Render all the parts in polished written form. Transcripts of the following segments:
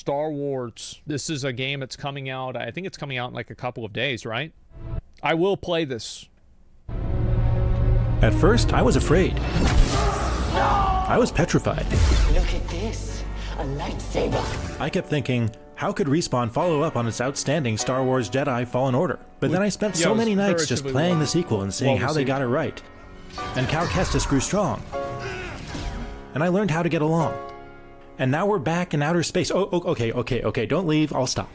Star Wars. This is a game that's coming out. I think it's coming out in like a couple of days, right? I will play this. At first, I was afraid. I was petrified. Look at this, a lightsaber. I kept thinking, how could Respawn follow up on its outstanding Star Wars Jedi Fallen Order? But then I spent so many nights just playing the sequel and seeing how they got it right. And Cal Kestis grew strong. And I learned how to get along. And now we're back in outer space. Oh, okay, don't leave, I'll stop.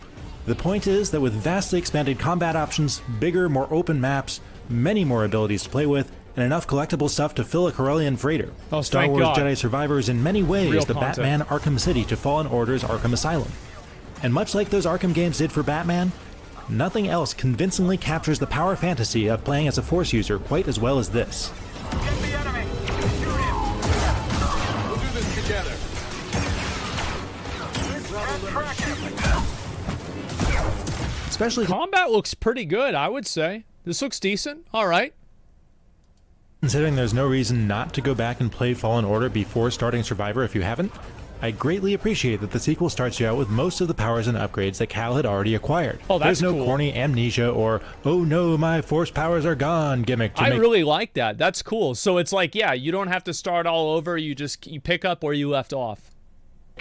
The point is that with vastly expanded combat options, bigger, more open maps, many more abilities to play with, and enough collectible stuff to fill a Corellian freighter, Star Wars Jedi Survivor is in many ways the Batman Arkham City to Fallen Order's Arkham Asylum. And much like those Arkham games did for Batman, nothing else convincingly captures the power fantasy of playing as a Force user quite as well as this. Get the enemy! Shoot him! We'll do this together. Especially combat looks pretty good, I would say. This looks decent. All right. Considering there's no reason not to go back and play Fallen Order before starting Survivor if you haven't, I greatly appreciate that the sequel starts you out with most of the powers and upgrades that Cal had already acquired. Oh, that's There's no cool. corny amnesia or, oh no, my Force powers are gone gimmick to I really like that. That's cool. So it's like, yeah, you don't have to start all over. You pick up where you left off.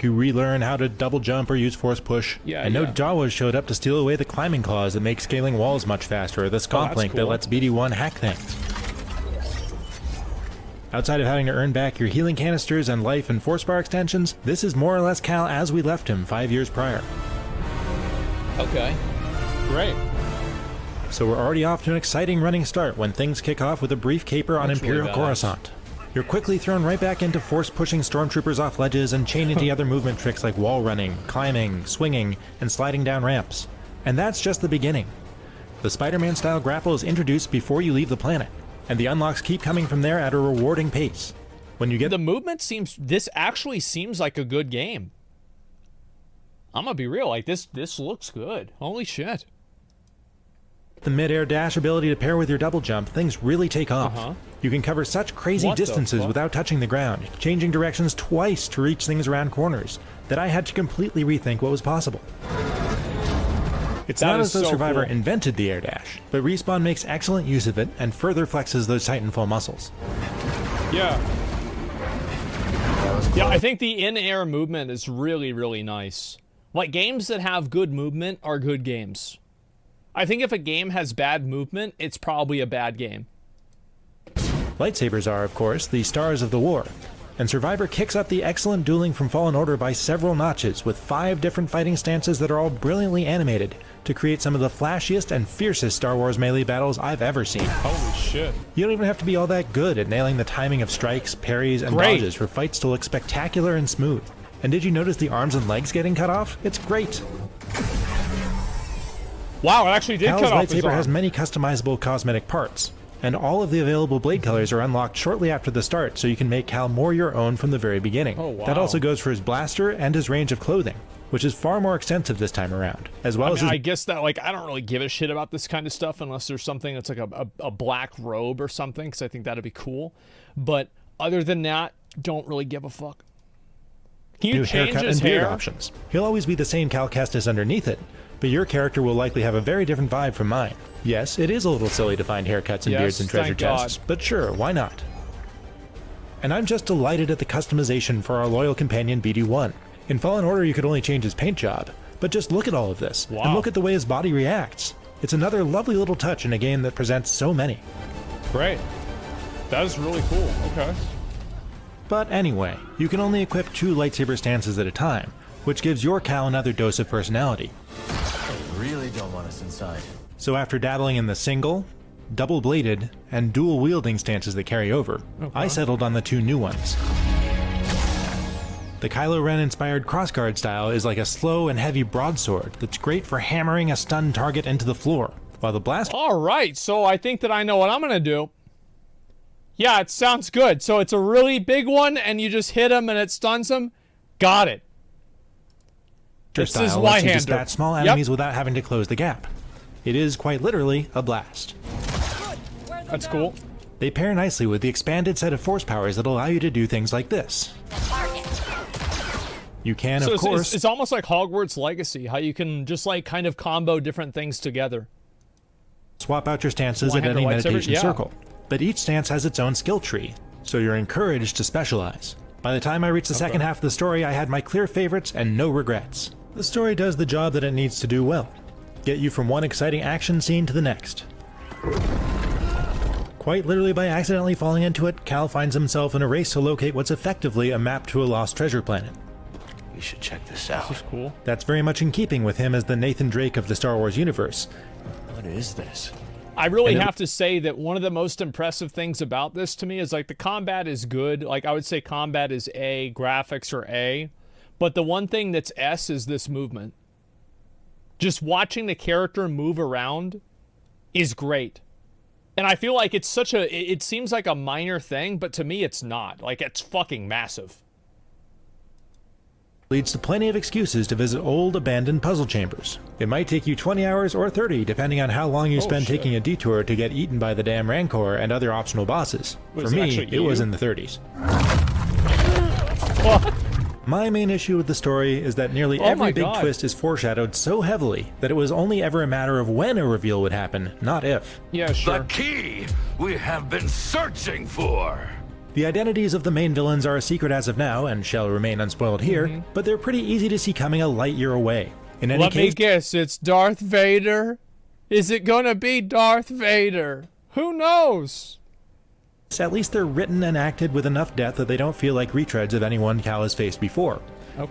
You relearn how to double jump or use Force push. Yeah, and no Jawas showed up to steal away the climbing claws that make scaling walls much faster, or the scomp link that lets BD1 hack things. Outside of having to earn back your healing canisters and life and Force bar extensions, this is more or less Cal as we left him 5 years prior. Okay. Great. So we're already off to an exciting running start when things kick off with a brief caper on Imperial Coruscant. You're quickly thrown right back into force-pushing stormtroopers off ledges and chained into other movement tricks like wall running, climbing, swinging, and sliding down ramps. And that's just the beginning. The Spider-Man-style grapple is introduced before you leave the planet, and the unlocks keep coming from there at a rewarding pace. When you get the movement this actually seems like a good game. I'm gonna be real, like this looks good. Holy shit. The mid-air dash ability to pair with your double jump, things really take off. You can cover such crazy distances without touching the ground, changing directions twice to reach things around corners, that I had to completely rethink what was possible. It's not as though Survivor invented the air dash, but Respawn makes excellent use of it and further flexes those Titanfall muscles. Yeah. Yeah, I think the in-air movement is really, really nice. Like, games that have good movement are good games. I think if a game has bad movement, it's probably a bad game. Lightsabers are, of course, the stars of the war, and Survivor kicks up the excellent dueling from Fallen Order by several notches, with 5 different fighting stances that are all brilliantly animated to create some of the flashiest and fiercest Star Wars melee battles I've ever seen. Holy shit. You don't even have to be all that good at nailing the timing of strikes, parries, and dodges for fights to look spectacular and smooth. And did you notice the arms and legs getting cut off? It's great. Wow, it actually did cut off his arm. Cal's lightsaber has many customizable cosmetic parts, and all of the available blade colors are unlocked shortly after the start, so you can make Cal more your own from the very beginning. Oh, wow. That also goes for his blaster and his range of clothing, which is far more extensive this time around, as well as I guess that, like, I don't really give a shit about this kind of stuff unless there's something that's like a black robe or something, because I think that'd be cool. But other than that, don't really give a fuck. Can you new change haircut his and beard hair? options. He'll always be the same Cal Kestis underneath it, but your character will likely have a very different vibe from mine. Yes, it is a little silly to find haircuts and beards and treasure chests, but sure, why not? And I'm just delighted at the customization for our loyal companion BD1. In Fallen Order you could only change his paint job, but just look at all of this, and look at the way his body reacts. It's another lovely little touch in a game that presents so many. Great. That is really cool. Okay. But anyway, you can only equip 2 lightsaber stances at a time, which gives your Cal another dose of personality. I really don't want us inside. So after dabbling in the single, double-bladed, and dual-wielding stances that carry over, I settled on the 2 new ones. The Kylo Ren-inspired crossguard style is like a slow and heavy broadsword that's great for hammering a stunned target into the floor, while the blast... Alright, so I think that I know what I'm gonna do. Yeah, it sounds good. So it's a really big one, and you just hit him and it stuns him. Got it. This is lets you dispatch small enemies without having to close the gap. It is quite literally a blast. That's cool. They pair nicely with the expanded set of force powers that allow you to do things like this. You can, so of course... It's almost like Hogwarts Legacy, how you can just, like, kind of combo different things together. swap out your stances at any meditation circle, but each stance has its own skill tree, so you're encouraged to specialize. By the time I reached the second half of the story, I had my clear favorites and no regrets. The story does the job that it needs to do well. Get you from one exciting action scene to the next. Quite literally by accidentally falling into it, Cal finds himself in a race to locate what's effectively a map to a lost treasure planet. We should check this out. This is cool. That's very much in keeping with him as the Nathan Drake of the Star Wars universe. What is this? I really have to say that one of the most impressive things about this to me is, like, the combat is good. Like, I would say combat is A, graphics are A, but the one thing that's S is this movement. Just watching the character move around is great. And I feel like it's such a, it seems like a minor thing, but to me it's not. Like, it's fucking massive. Leads to plenty of excuses to visit old, abandoned puzzle chambers. It might take you 20 hours or 30, depending on how long you spend taking a detour to get eaten by the damn Rancor and other optional bosses. For me, it was in the 30s. What? My main issue with the story is that nearly every big twist is foreshadowed so heavily that it was only ever a matter of when a reveal would happen, not if. Yeah, sure. The key we have been searching for. The identities of the main villains are a secret as of now, and shall remain unspoiled here, but they're pretty easy to see coming a light year away. In any Let case, me guess, it's Darth Vader? Is it gonna be Darth Vader? Who knows? at least they're written and acted with enough depth that they don't feel like retreads of anyone Cal has faced before.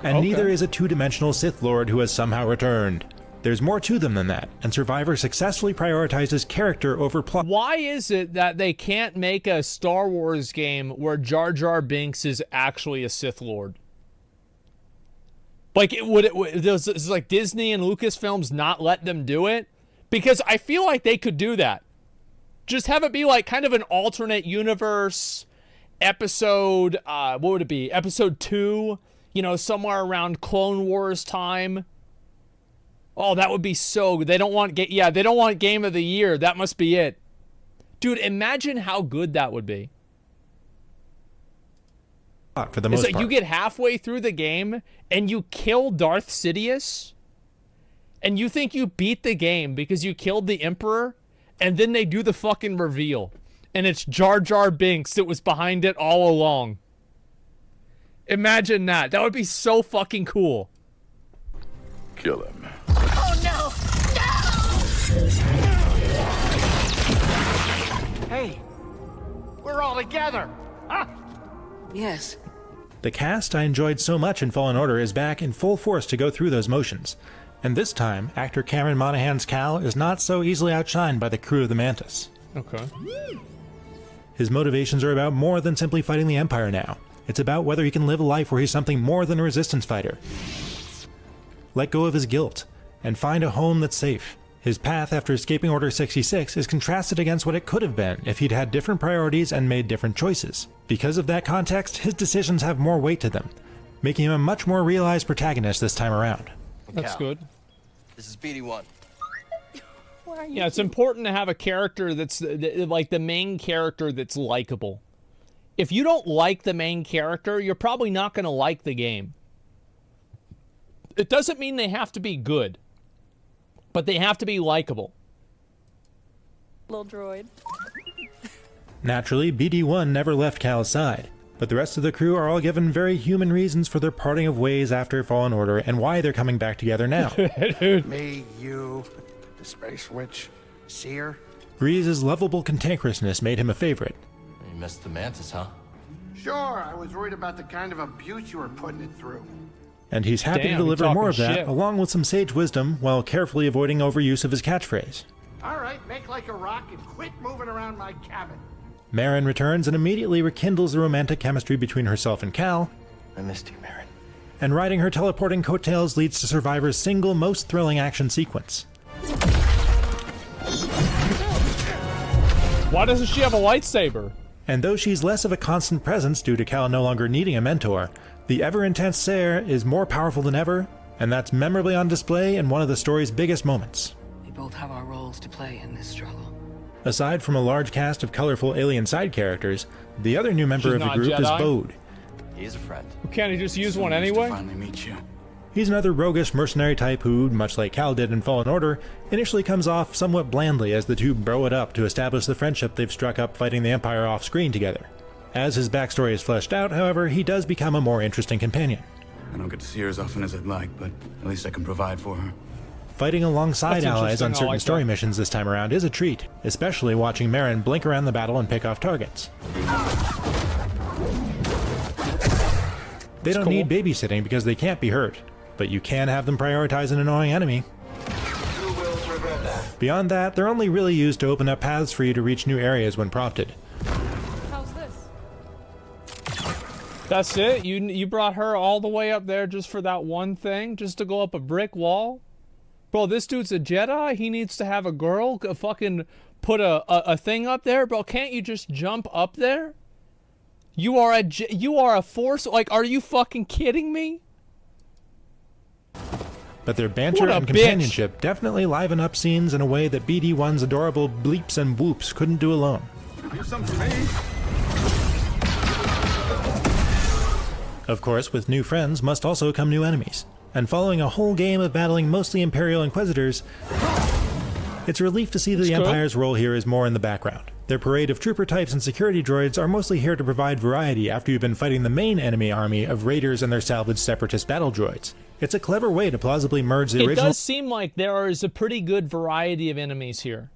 And neither is a two-dimensional Sith Lord who has somehow returned. There's more to them than that, and Survivor successfully prioritizes character over plot. Why is it that they can't make a Star Wars game where Jar Jar Binks is actually a Sith Lord? Like, does like Disney and Lucasfilms not let them do it? Because I feel like they could do that. Just have it be like kind of an alternate universe episode, what would it be? Episode 2, you know, somewhere around Clone Wars time. Oh, that would be so good. They don't want they don't want Game of the Year. That must be it. Dude, imagine how good that would be. For the most part. You get halfway through the game and you kill Darth Sidious and you think you beat the game because you killed the Emperor, and then they do the fucking reveal and it's Jar Jar Binks that was behind it all along. Imagine that. That would be so fucking cool. Kill him. Oh no! No! Hey, we're all together. Huh? Yes. The cast I enjoyed so much in Fallen Order is back in full force to go through those motions. And this time, actor Cameron Monaghan's Cal is not so easily outshined by the crew of the Mantis. Okay. His motivations are about more than simply fighting the Empire now. It's about whether he can live a life where he's something more than a resistance fighter. Let go of his guilt, and find a home that's safe. His path after escaping Order 66 is contrasted against what it could have been if he'd had different priorities and made different choices. Because of that context, his decisions have more weight to them, making him a much more realized protagonist this time around. That's good. This is BD1. Yeah, it's important to have a character that's like the main character that's likable. If you don't like the main character, you're probably not going to like the game. It doesn't mean they have to be good, but they have to be likable. Little droid. Naturally, BD1 never left Cal's side, but the rest of the crew are all given very human reasons for their parting of ways after Fallen Order and why they're coming back together now. Me, you, the Space Witch, Seer. Grease's lovable cantankerousness made him a favorite. You missed the Mantis, huh? Sure, I was worried about the kind of abuse you were putting it through. And he's happy Damn, to deliver more of that, shit. along with some sage wisdom, while carefully avoiding overuse of his catchphrase. All right, make like a rock and quit moving around my cabin. Marin returns and immediately rekindles the romantic chemistry between herself and Cal, I missed you, Marin. and riding her teleporting coattails leads to Survivor's single most thrilling action sequence. Why doesn't she have a lightsaber? And though she's less of a constant presence due to Cal no longer needing a mentor, the ever-intense Sayer is more powerful than ever, and that's memorably on display in one of the story's biggest moments. We both have our roles to play in this struggle. Aside from a large cast of colorful alien side characters, the other new member She's of the not group is Jedi? Bode. He is a friend. Can't he just use one anyway? Finally meet you. He's another roguish mercenary type who, much like Cal did in Fallen Order, initially comes off somewhat blandly as the two bro it up to establish the friendship they've struck up fighting the Empire off-screen together. As his backstory is fleshed out, however, he does become a more interesting companion. I don't get to see her as often as I'd like, but at least I can provide for her. Fighting alongside That's allies on interesting. I certain like story that. missions this time around is a treat, especially watching Merrin blink around the battle and pick off targets. They don't cool. need babysitting because they can't be hurt, but you can have them prioritize an annoying enemy. Beyond that, they're only really used to open up paths for you to reach new areas when prompted. How's this? That's it? You brought her all the way up there just for that one thing? Just to go up a brick wall? Bro, this dude's a Jedi? He needs to have a girl fucking put a thing up there? Bro, can't you just jump up there? You are a force? Like, are you fucking kidding me? But their banter What a and bitch. companionship definitely liven up scenes in a way that BD1's adorable bleeps and whoops couldn't do alone. Here's some for me. Of course, with new friends must also come new enemies. And following a whole game of battling mostly Imperial Inquisitors, it's a relief to see that the good. Empire's role here is more in the background. Their parade of trooper types and security droids are mostly here to provide variety after you've been fighting the main enemy army of raiders and their salvaged separatist battle droids. It's a clever way to plausibly merge the It original... does seem like there is a pretty good variety of enemies here.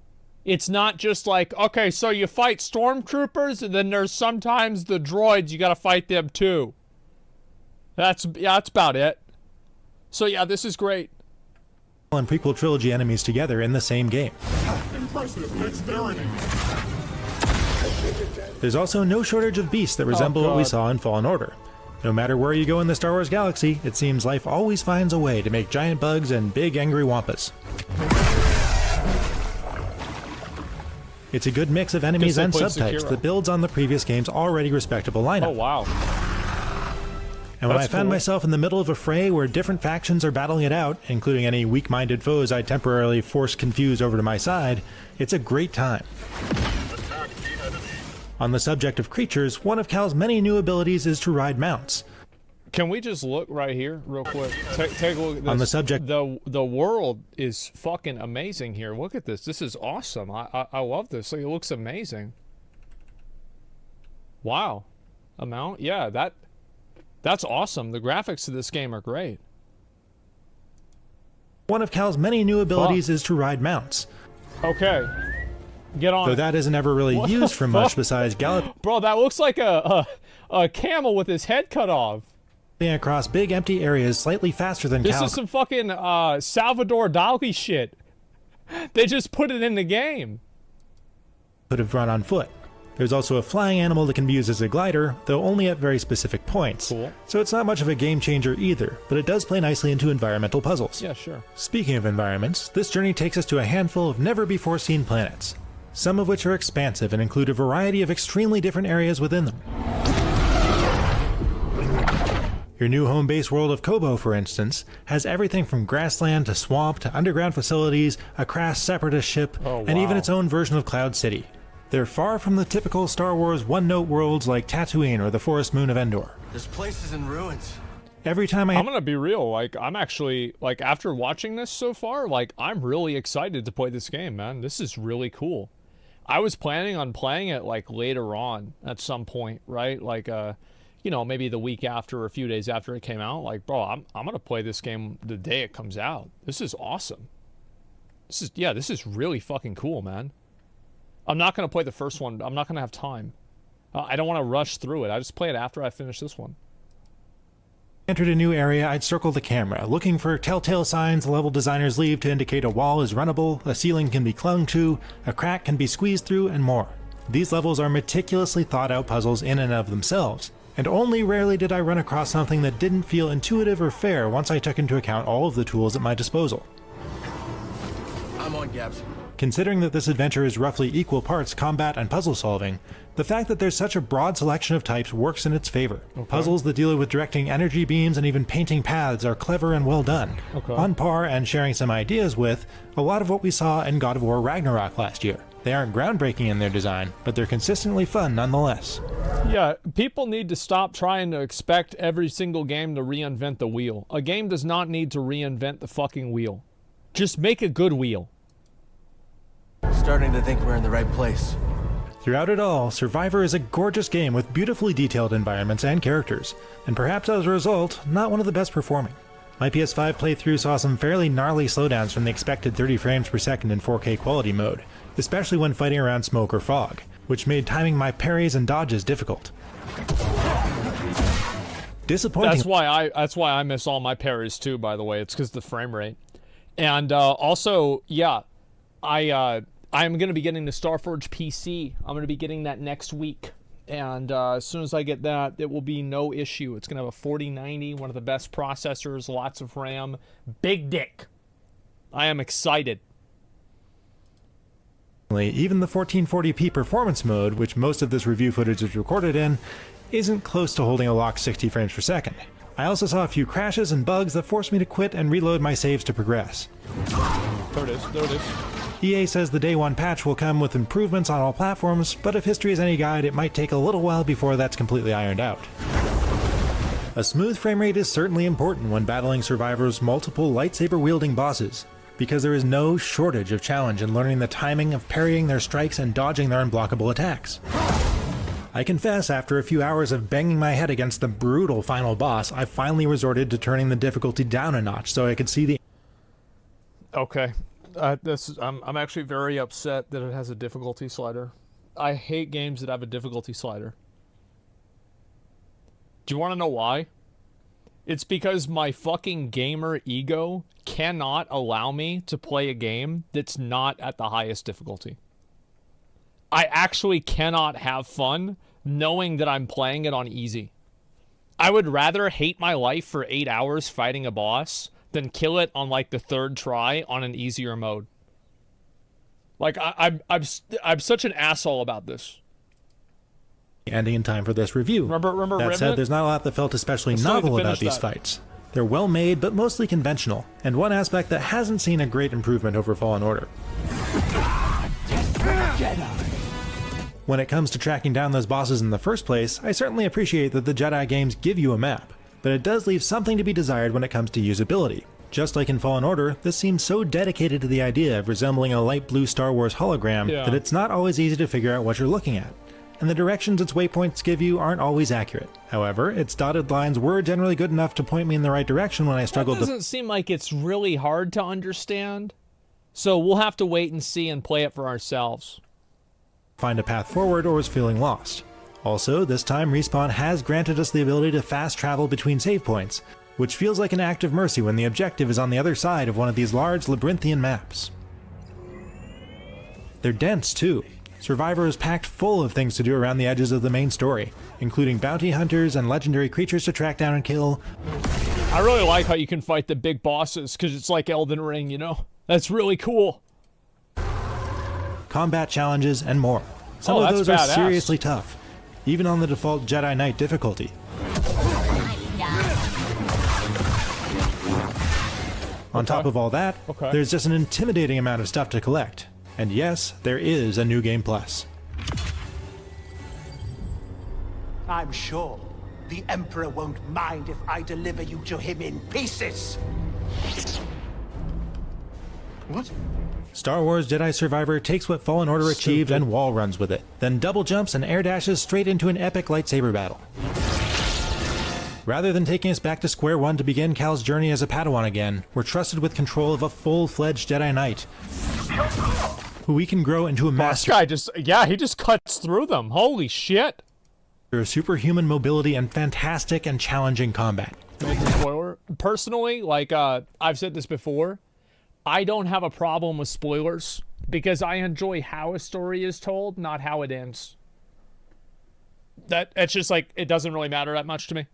It's not just like, okay, so you fight stormtroopers, and then there's sometimes the droids, you gotta fight them too. That's about it. So yeah, this is great. and prequel trilogy enemies together in the same game. Impressive dexterity. There's also no shortage of beasts that resemble what we saw in Fallen Order. No matter where you go in the Star Wars galaxy, it seems life always finds a way to make giant bugs and big angry wampas. It's a good mix of enemies and subtypes that builds on the previous game's already respectable lineup. Oh, wow. And when I found myself in the middle of a fray where different factions are battling it out, including any weak-minded foes I temporarily force confused over to my side, it's a great time. On the subject of creatures, one of Cal's many new abilities is to ride mounts. Can we just look right here real quick? Take a look at this. On the subject... The world is fucking amazing here. Look at this. This is awesome. I love this. Like, it looks amazing. Wow. A mount? Yeah, that's awesome. The graphics of this game are great. One of Cal's many new abilities is to ride mounts. Okay. Get on. Though that isn't ever really used for much besides galloping. Bro, that looks like a camel with his head cut off. Across big empty areas slightly faster than Cal. This is some fucking Salvador Dali shit. They just put it in the game. Could have run on foot. There's also a flying animal that can be used as a glider, though only at very specific points. Cool. So it's not much of a game changer either, but it does play nicely into environmental puzzles. Yeah, sure. Speaking of environments, this journey takes us to a handful of never-before-seen planets, some of which are expansive and include a variety of extremely different areas within them. Your new home base world of Kobo, for instance, has everything from grassland to swamp to underground facilities, a crass separatist ship, and even its own version of Cloud City. They're far from the typical Star Wars one-note worlds like Tatooine or the forest moon of Endor. This place is in ruins. Every time I'm gonna be real, like, I'm actually, like, after watching this so far, like, I'm really excited to play this game, man. This is really cool. I was planning on playing it, like, later on at some point, right? Like, you know, maybe the week after or a few days after it came out. Like, bro, I'm gonna play this game the day it comes out. This is awesome. This is really fucking cool, man. I'm not gonna play the first one. I'm not gonna have time. I don't want to rush through it. I just play it after I finish this one. Entered a new area, I'd circle the camera, looking for telltale signs the level designers leave to indicate a wall is runnable, a ceiling can be clung to, a crack can be squeezed through, and more. These levels are meticulously thought out puzzles in and of themselves, and only rarely did I run across something that didn't feel intuitive or fair once I took into account all of the tools at my disposal. I'm on, Gabs. Considering that this adventure is roughly equal parts combat and puzzle solving, the fact that there's such a broad selection of types works in its favor. Okay. Puzzles that deal with directing energy beams and even painting paths are clever and well done, on par and sharing some ideas with a lot of what we saw in God of War Ragnarok last year. They aren't groundbreaking in their design, but they're consistently fun nonetheless. Yeah, people need to stop trying to expect every single game to reinvent the wheel. A game does not need to reinvent the fucking wheel. Just make a good wheel. Starting to think we're in the right place. Throughout it all, Survivor is a gorgeous game with beautifully detailed environments and characters, and perhaps as a result, not one of the best performing. My PS5 playthrough saw some fairly gnarly slowdowns from the expected 30 frames per second in 4K quality mode, especially when fighting around smoke or fog, which made timing my parries and dodges difficult. Disappointing. That's why I miss all my parries too, by the way. It's because of the frame rate. And also, yeah, I'm going to be getting the Starforge PC. I'm going to be getting that next week. And as soon as I get that, it will be no issue. It's going to have a 4090, one of the best processors, lots of RAM, big dick. I am excited. Even the 1440p performance mode, which most of this review footage is recorded in, isn't close to holding a locked 60 frames per second. I also saw a few crashes and bugs that forced me to quit and reload my saves to progress. There it is. EA says the day one patch will come with improvements on all platforms, but if history is any guide, it might take a little while before that's completely ironed out. A smooth frame rate is certainly important when battling Survivor's multiple lightsaber-wielding bosses, because there is no shortage of challenge in learning the timing of parrying their strikes and dodging their unblockable attacks. I confess, after a few hours of banging my head against the brutal final boss, I finally resorted to turning the difficulty down a notch so I could see the... Okay. I'm actually very upset that it has a difficulty slider. I hate games that have a difficulty slider. Do you want to know why? It's because my fucking gamer ego cannot allow me to play a game that's not at the highest difficulty. I actually cannot have fun knowing that I'm playing it on easy. I would rather hate my life for 8 hours fighting a boss than kill it on like the third try on an easier mode. Like I'm such an asshole about this. Ending in time for this review. Remember that said, there's not a lot that felt especially novel about these fights. They're well made, but mostly conventional, and one aspect that hasn't seen a great improvement over Fallen Order. When it comes to tracking down those bosses in the first place, I certainly appreciate that the Jedi games give you a map, but it does leave something to be desired when it comes to usability. Just like in Fallen Order, this seems so dedicated to the idea of resembling a light blue Star Wars hologram that it's not always easy to figure out what you're looking at, and the directions its waypoints give you aren't always accurate. However, its dotted lines were generally good enough to point me in the right direction when I struggled to... It doesn't seem like it's really hard to understand, so we'll have to wait and see and play it for ourselves. Find a path forward or was feeling lost. Also, this time Respawn has granted us the ability to fast travel between save points, which feels like an act of mercy when the objective is on the other side of one of these large labyrinthian maps. They're dense too. Survivor is packed full of things to do around the edges of the main story, including bounty hunters and legendary creatures to track down and kill. I really like how you can fight the big bosses, because it's like Elden Ring, you know? That's really cool. Combat challenges, and more. Some of those are seriously tough, even on the default Jedi Knight difficulty. On top of all that, there's just an intimidating amount of stuff to collect. And yes, there is a New Game Plus. I'm sure the Emperor won't mind if I deliver you to him in pieces. What? Star Wars Jedi Survivor takes what Fallen Order achieved and wall runs with it, then double jumps and air dashes straight into an epic lightsaber battle. Rather than taking us back to square one to begin Cal's journey as a Padawan again, we're trusted with control of a full-fledged Jedi Knight, who we can grow into a master. This guy he just cuts through them. Holy shit. Superhuman mobility and fantastic and challenging combat. Spoiler. Personally, like I've said this before, I don't have a problem with spoilers because I enjoy how a story is told, not how it ends. It's just like, it doesn't really matter that much to me.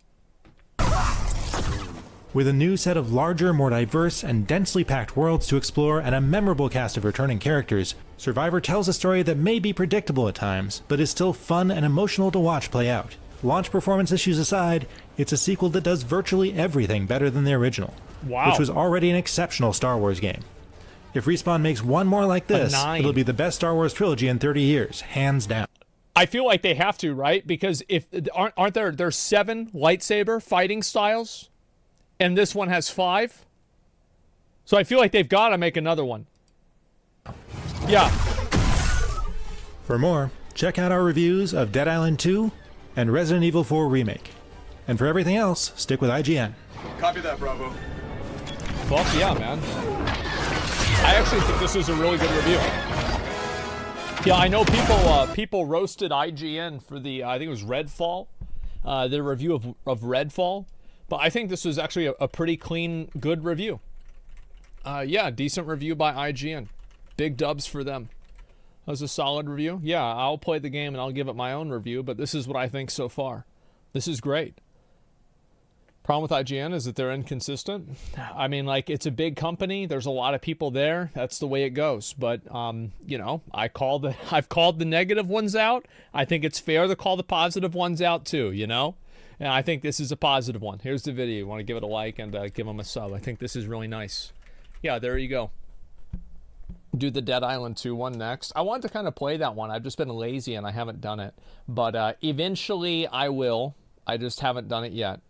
With a new set of larger, more diverse, and densely packed worlds to explore and a memorable cast of returning characters, Survivor tells a story that may be predictable at times, but is still fun and emotional to watch play out. Launch performance issues aside, it's a sequel that does virtually everything better than the original, which was already an exceptional Star Wars game. If Respawn makes one more like this, 9. it'll be the best Star Wars trilogy in 30 years, hands down. I feel like they have to, right? Because if aren't there's 7 lightsaber fighting styles, and this one has 5. So I feel like they've got to make another one. Yeah. For more, check out our reviews of Dead Island 2 and Resident Evil 4 Remake. And for everything else, stick with IGN. Copy that, Bravo. Fuck yeah, man. I actually think this is a really good review. Yeah, I know people roasted IGN for the, I think it was Redfall, their review of Redfall. But I think this was actually a pretty clean, good review. Yeah, decent review by IGN. Big dubs for them. That was a solid review. Yeah, I'll play the game and I'll give it my own review, but this is what I think so far. This is great. Problem with IGN is that they're inconsistent. I mean, like, it's a big company. There's a lot of people there. That's the way it goes. But, you know, I've called the negative ones out. I think it's fair to call the positive ones out too, you know? And I think this is a positive one. Here's the video. You want to give it a like and give them a sub. I think this is really nice. Yeah, there you go. Do the Dead Island 2 one next. I wanted to kind of play that one. I've just been lazy and I haven't done it. But eventually I will. I just haven't done it yet.